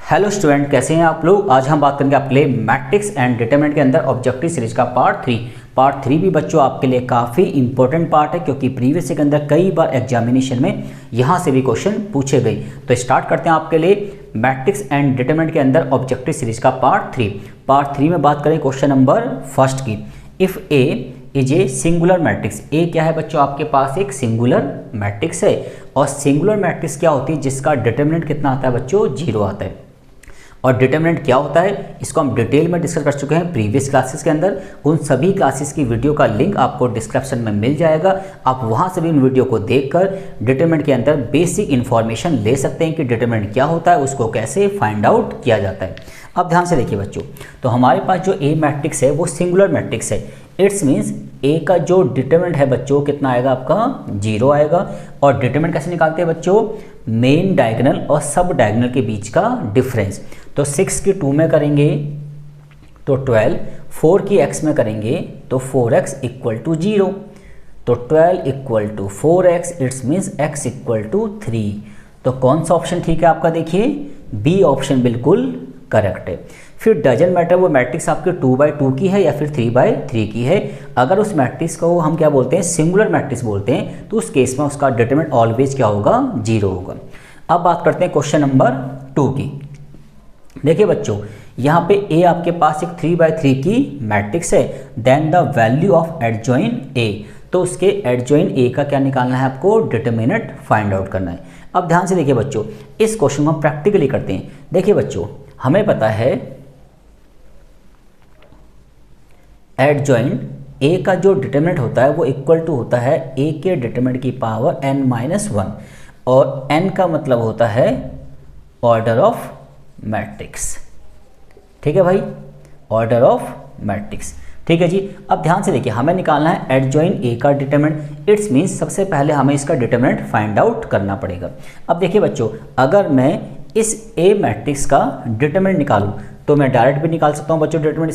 Hello student, कैसे हैं आप लोग। आज हम बात करेंगे आपके लिए मैट्रिक्स एंड डिटरमिनेंट के अंदर ऑब्जेक्टिव सीरीज का पार्ट थ्री भी बच्चों आपके लिए काफ़ी इंपॉर्टेंट पार्ट है, क्योंकि प्रीवियस के अंदर कई बार एग्जामिनेशन में यहाँ से भी क्वेश्चन पूछे गए। तो स्टार्ट करते हैं आपके लिए मैट्रिक्स एंड डिटरमिनेंट के अंदर ऑब्जेक्टिव सीरीज का पार्ट थ्री में बात करें क्वेश्चन नंबर फर्स्ट की। If A is a singular matrix, A क्या है बच्चों, आपके पास एक सिंगुलर मैट्रिक्स है। और सिंगुलर मैट्रिक्स क्या होती है, जिसका डिटरमिनेंट कितना आता है बच्चों, 0 आता है। और डिटरमिनेंट क्या होता है, इसको हम डिटेल में डिस्कस कर चुके हैं प्रीवियस क्लासेस के अंदर। उन सभी क्लासेस की वीडियो का लिंक आपको डिस्क्रिप्शन में मिल जाएगा। आप वहां से भी उन वीडियो को देखकर डिटरमिनेंट के अंदर बेसिक इन्फॉर्मेशन ले सकते हैं कि डिटरमिनेंट क्या होता है, उसको कैसे फाइंड आउट किया जाता है। अब ध्यान से देखिए बच्चों, तो हमारे पास जो ए मैट्रिक्स है वो सिंगुलर मैट्रिक्स है। इट्स मीन्स ए का जो डिटरमिनेंट है बच्चों कितना आएगा, आपका 0 आएगा। और डिटरमिनेंट कैसे निकालते हैं बच्चों, मेन डायगोनल और सब डायगोनल के बीच का डिफरेंस। तो 6 की 2 में करेंगे तो 12, 4 की x में करेंगे तो 4x इक्वल टू 0। तो 12 equal to 4x, it's means x equal to 3। तो कौन सा ऑप्शन ठीक है आपका, देखिए बी ऑप्शन बिल्कुल करेक्ट है। फिर डजंट मैटर वो मैट्रिक्स आपके 2/2 की है या फिर 3/3 की है। अगर उस मैट्रिक्स को हम क्या बोलते हैं, सिंगुलर मैट्रिक्स बोलते हैं, तो उस केस में उसका डिटरमिनेंट ऑलवेज क्या होगा, 0 होगा। अब बात करते हैं क्वेश्चन नंबर 2 की। देखिए बच्चों, यहाँ पे ए आपके पास एक 3/3 की मैट्रिक्स है। Then the value of adjoint A, तो उसके एडजॉइन ए का क्या निकालना है, आपको डिटरमिनेंट फाइंड आउट करना है। अब ध्यान से देखिए बच्चों, इस क्वेश्चन को हम प्रैक्टिकली करते हैं। देखिए बच्चों, हमें पता है एडजॉइन ए का जो डिटरमिनेंट होता है वो इक्वल टू होता है ए के डिटरमिनेंट की पावर n-1, और n का मतलब होता है ऑर्डर ऑफ मैट्रिक्स। ठीक है भाई, ऑर्डर ऑफ मैट्रिक्स। ठीक है जी। अब ध्यान से देखिए, हमें निकालना है एडजॉइन ए का डिटरमिनेंट। इट्स मीन्स सबसे पहले हमें इसका डिटरमिनेंट फाइंड आउट करना पड़ेगा। अब देखिए बच्चों, अगर मैं इस ए मैट्रिक्स का डिटरमिनेंट निकालूं तो मैं डायरेक्ट भी निकाल सकता हूं बच्चों डिटरमिनेंट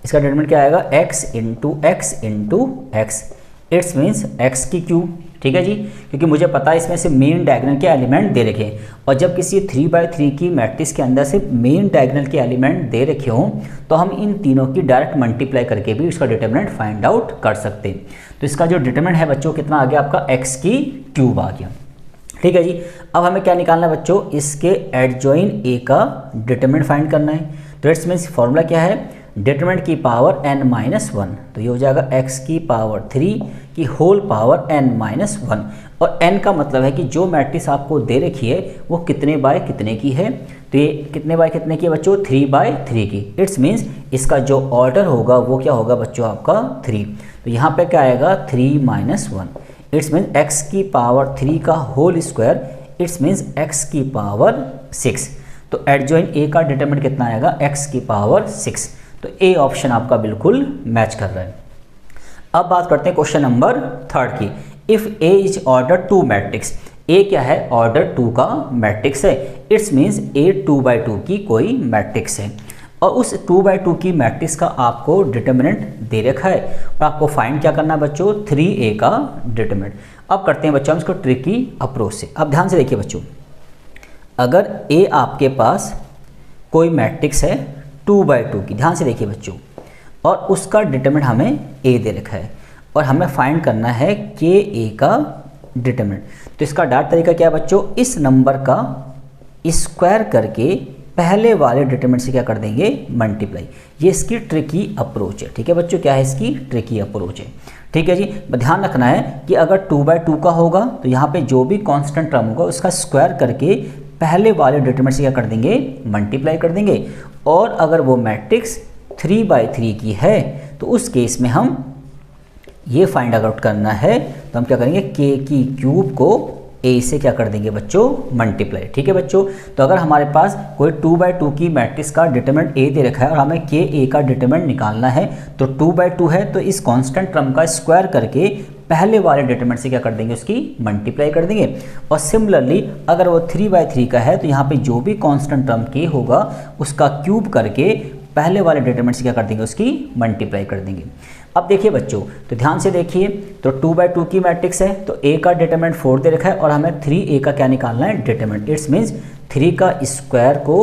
इसका डिटरमिनेंट क्या आएगा, x into x, it's means x की क्यूब। ठीक है जी, क्योंकि मुझे पता है इसमें से मेन डायगोनल के एलिमेंट दे रखे हैं, और जब किसी 3/3 की मैट्रिक्स के अंदर से मेन डायगोनल के एलिमेंट दे रखे हों तो हम इन तीनों की डायरेक्ट मल्टीप्लाई करके भी इसका डिटरमिनेंट फाइंड आउट कर सकते हैं। तो इसका जो डिटरमिनेंट है बच्चों कितना आ गया, आपका x की क्यूब आ गया। ठीक है जी। अब हमें क्या निकालना है बच्चों, इसके एडजॉइन ए का डिटरमिनेंट फाइंड करना है। तो इट्स मीन्स फॉर्मूला क्या है, डिटरमिनेंट की पावर n-1, तो ये हो जाएगा x की पावर 3 की होल पावर n-1। और n का मतलब है कि जो मैट्रिक्स आपको दे रखी है वो कितने बाय कितने की है, तो ये कितने बाय कितने की है बच्चों, 3/3 की। इट्स मीन्स इसका जो ऑर्डर होगा वो क्या होगा बच्चों, आपका 3। तो यहाँ पे क्या आएगा, 3-1। इट्स मीन्स x की पावर 3 का whole square, it's means x की पावर 6। तो एडजॉइन ए का डिटरमिनेंट कितना आएगा, x की पावर 6। तो ए ऑप्शन आपका बिल्कुल मैच कर रहा है। अब बात करते हैं क्वेश्चन नंबर 3 की। If A is order 2 matrix, A क्या है, ऑर्डर 2 का मैट्रिक्स है। इट्स मीन्स ए 2/2 की कोई मैट्रिक्स है, और उस 2/2 की मैट्रिक्स का आपको डिटरमिनेंट दे रखा है, और आपको फाइंड क्या करना है बच्चों, 3a का डिटरमिनेंट। अब करते हैं बच्चों हम इसको ट्रिकी अप्रोच से। अब ध्यान से देखिए बच्चों, अगर ए आपके पास कोई मैट्रिक्स है 2/2 की, ध्यान से देखिए बच्चों, और उसका डिटरमिनेंट हमें ए दे रखा है, और हमें फाइंड करना है के ए का डिटरमिनेंट। तो इसका डायरेक्ट तरीका क्या है बच्चों, इस नंबर का स्क्वायर करके पहले वाले डिटरमिनेंट से क्या कर देंगे, मल्टीप्लाई। ये इसकी ट्रिकी अप्रोच है। ठीक है बच्चों, क्या है इसकी ट्रिकी अप्रोच है। ठीक है जी। ध्यान रखना है कि अगर 2/2 का होगा तो यहाँ पे जो भी कांस्टेंट टर्म होगा उसका स्क्वायर करके पहले वाले डिटरमिनेंट से क्या कर देंगे, मल्टीप्लाई कर देंगे। और अगर वो मैट्रिक्स 3/3 की है तो उस केस में हम ये फाइंड आउट करना है, तो हम क्या करेंगे, के की क्यूब को ए से क्या कर देंगे बच्चों, मल्टीप्लाई। ठीक है बच्चों। तो अगर हमारे पास कोई 2/2 की मैट्रिक्स का डिटरमिनेंट ए दे रखा है और हमें के ए का डिटरमिनेंट निकालना है, तो 2/2 है तो इस कांस्टेंट टर्म का स्क्वायर करके पहले वाले डिटरमिनेंट से क्या कर देंगे, उसकी मल्टीप्लाई कर देंगे। और सिमिलरली अगर वो 3/3 का है तो यहाँ पे जो भी कांस्टेंट टर्म के होगा उसका क्यूब करके पहले वाले डिटरमिनेंट से क्या कर देंगे, उसकी मल्टीप्लाई कर देंगे। अब देखिए बच्चों, तो ध्यान से देखिए, तो 2/2 की मैट्रिक्स है तो a का डिटरमिनेंट 4 दे रखा है और हमें 3a का क्या निकालना है, डिटरमिनेंट। इट्स मीन्स 3 का स्क्वायर को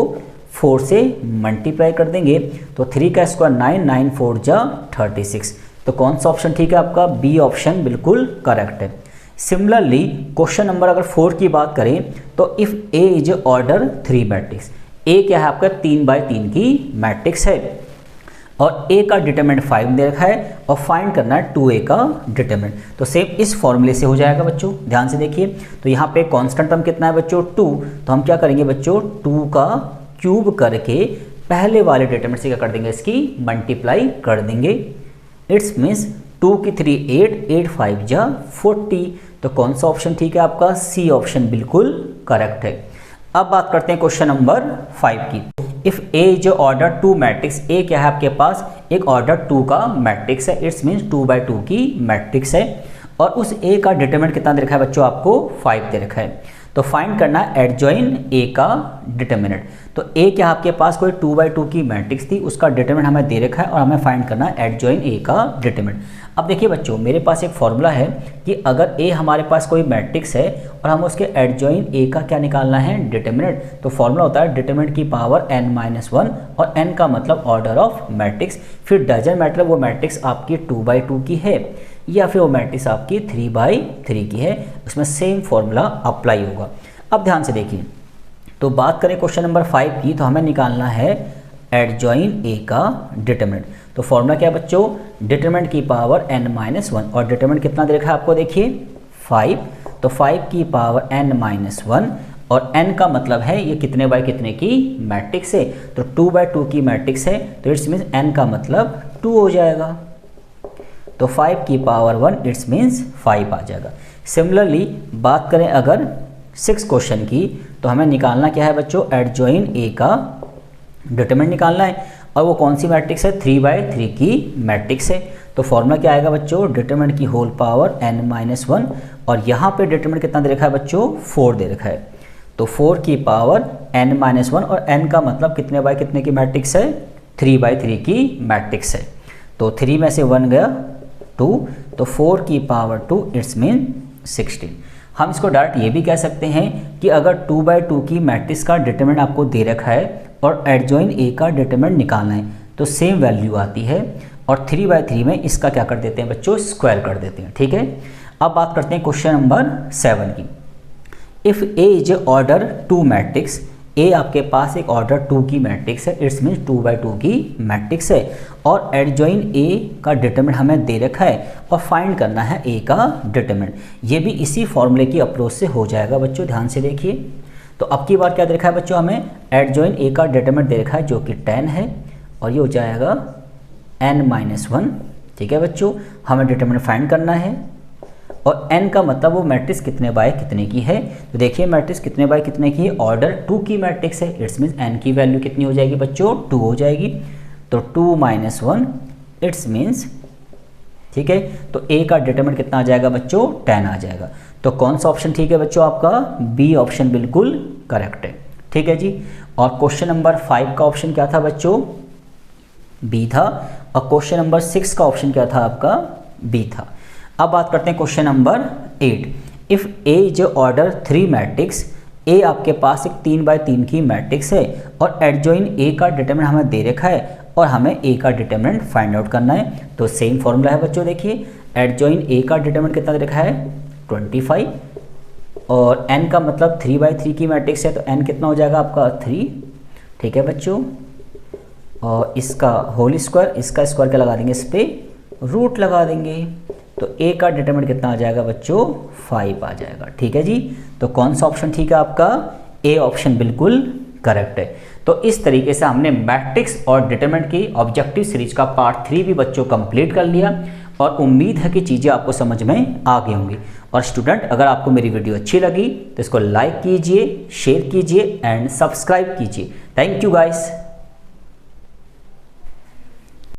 4 से मल्टीप्लाई कर देंगे तो 3 का स्क्वायर 9, 9 4 जा 36। तो कौन सा ऑप्शन ठीक है आपका? बी ऑप्शन बिल्कुल करेक्ट है। सिमिलरली क्वेश्चन नंबर अगर 4 की बात करें तो if A is order 3 matrix, A क्या है आपका 3x3 की मैट्रिक्स है और ए का डिटरमिनेंट 5 दे रखा है और फाइंड करना है 2a का डिटरमिनेंट। तो सेम इस फॉर्मूले से हो जाएगा बच्चों, ध्यान से देखिए। तो यहाँ पे कांस्टेंट टर्म कितना है बच्चों? 2। तो हम क्या करेंगे बच्चों? 2 का क्यूब करके पहले वाले डिटरमिनेंट से क्या कर देंगे? इसकी मल्टीप्लाई कर देंगे। इट्स मीन्स 2 की 3 8, 8 5 जा 40। तो कौन सा ऑप्शन ठीक है आपका? सी ऑप्शन बिल्कुल करेक्ट है। अब बात करते हैं क्वेश्चन नंबर 5 की। If A is order 2 matrix, A क्या है आपके पास? एक ऑर्डर 2 का मैट्रिक्स है। इट्स मीन्स 2x2 की मैट्रिक्स है और उस ए का डिटरमिनेंट कितना दे रखा है बच्चों? आपको 5 दे रखा है। तो फाइंड करना है एडजॉइन ए का डिटरमिनेंट। तो ए क्या आपके पास कोई 2x2 की मैट्रिक्स थी, उसका डिटरमिनेंट हमें दे रखा है और हमें फाइंड करना है एडजॉइन ए का डिटरमिनेंट। अब देखिए बच्चों, मेरे पास एक फॉर्मूला है कि अगर ए हमारे पास कोई मैट्रिक्स है और हम उसके एडजॉइन ए का क्या निकालना है? डिटरमिनेंट। तो फॉर्मूला होता है डिटरमिनेंट की पावर n-1 और n का मतलब ऑर्डर ऑफ मैट्रिक्स। फिर डजंट मैटर वो मैट्रिक्स आपकी 2x2 की है या फिर वो मैट्रिक्स आपकी 3x3 की है, उसमें सेम फॉर्मूला अप्लाई होगा। अब ध्यान से देखिए, तो बात करें क्वेश्चन नंबर 5 की, तो हमें निकालना है एडजॉइन ए का डिटरमिनेंट। तो फॉर्मूला क्या है बच्चों? डिटरमिनेंट की पावर n-1 और डिटरमिनेंट कितना दे रखा है आपको? देखिए 5। तो 5 की पावर n-1 और n का मतलब है ये कितने बाय कितने की मैट्रिक्स है? तो 2x2 की मैट्रिक्स है, तो इट्स मीन्स n का मतलब 2 हो जाएगा। तो 5 की पावर 1 इट्स मीन्स 5 आ जाएगा। सिमिलरली बात करें अगर 6 क्वेश्चन की, तो हमें निकालना क्या है बच्चों? एडजॉइन ए का डिटरमिनेंट निकालना है और वो कौन सी मैट्रिक्स है? 3x3 की मैट्रिक्स है। तो फॉर्मूला क्या आएगा बच्चों? डिटरमिनेंट की होल पावर n-1 और यहाँ पे डिटरमिनेंट कितना दे रखा है बच्चों? 4 दे रखा है। तो 4 की पावर n-1 और n का मतलब कितने बाय कितने की मैट्रिक्स है? 3x3 की मैट्रिक्स है। तो 3 में से 1 गया 2, तो 4 की पावर 2 इट्स मीन 16। हम इसको डायरेक्ट ये भी कह सकते हैं कि अगर 2x2 की मैट्रिक्स का डिटरमिनेंट आपको दे रखा है और एडजॉइन ए का डिटरमिनेंट निकालना है तो सेम वैल्यू आती है और 3x3 में इसका क्या कर देते हैं बच्चों? स्क्वायर कर देते हैं। ठीक है। अब बात करते हैं क्वेश्चन नंबर 7 की। If A is order 2 matrix, A आपके पास एक ऑर्डर 2 की मैट्रिक्स है, इट्स मीन्स 2x2 की मैट्रिक्स है और एडजॉइन ए का डिटरमिनेंट हमें दे रखा है और फाइंड करना है ए का डिटरमिनेंट। ये भी इसी फॉर्मूले की अप्रोच से हो जाएगा बच्चों, ध्यान से देखिए। तो अब की बार क्या दे रखा है बच्चों? हमें एडजॉइन ए का डिटरमिनेंट दे रखा है जो कि 10 है और ये हो जाएगा n-1। ठीक है बच्चों, हमें डिटरमिनेंट फाइंड करना है और n का मतलब वो मैट्रिक्स कितने बाय कितने की है। तो देखिए मैट्रिक्स कितने बाय कितने की है? ऑर्डर 2 की मैट्रिक्स है, इट्स मीन्स n की वैल्यू कितनी हो जाएगी बच्चों? 2 हो जाएगी। तो 2 - 1 इट्स मीन्स, ठीक है, तो a का डिटरमिनेंट कितना आ जाएगा बच्चों? 10 आ जाएगा। तो कौन सा ऑप्शन ठीक है बच्चों आपका? बी ऑप्शन बिल्कुल करेक्ट है। ठीक है जी। और क्वेश्चन नंबर 5 का ऑप्शन क्या था बच्चों? बी था। और क्वेश्चन नंबर 6 का ऑप्शन क्या था आपका? बी था। अब बात करते हैं question number 8। If A is order 3 matrix, A आपके पास एक 3x3 की मैट्रिक्स है और एडजॉइन ए का डिटरमिनेंट हमें दे रखा है और हमें ए का डिटरमिनेंट फाइंड आउट करना है। तो सेम फॉर्मूला है बच्चों, देखिए एडजॉइन ए का डिटरमिनेंट कितना दे रखा है? 25 और n का मतलब 3x3 की मैट्रिक्स है तो n कितना हो जाएगा आपका? 3। ठीक है बच्चों, और इसका होल स्क्वायर, इसका स्क्वायर क्या लगा देंगे? इस पर रूट लगा देंगे। तो a का डिटरमिनेंट कितना आ जाएगा बच्चों? 5 आ जाएगा। ठीक है जी। तो कौन सा ऑप्शन ठीक है आपका? ए ऑप्शन बिल्कुल करेक्ट है। तो इस तरीके से हमने मैट्रिक्स और डिटरमिनेंट की ऑब्जेक्टिव सीरीज का पार्ट 3 भी बच्चों कंप्लीट कर लिया और उम्मीद है कि चीज़ें आपको समझ में आ गई होंगी। और स्टूडेंट, अगर आपको मेरी वीडियो अच्छी लगी तो इसको लाइक कीजिए, शेयर कीजिए एंड सब्सक्राइब कीजिए। Thank you guys.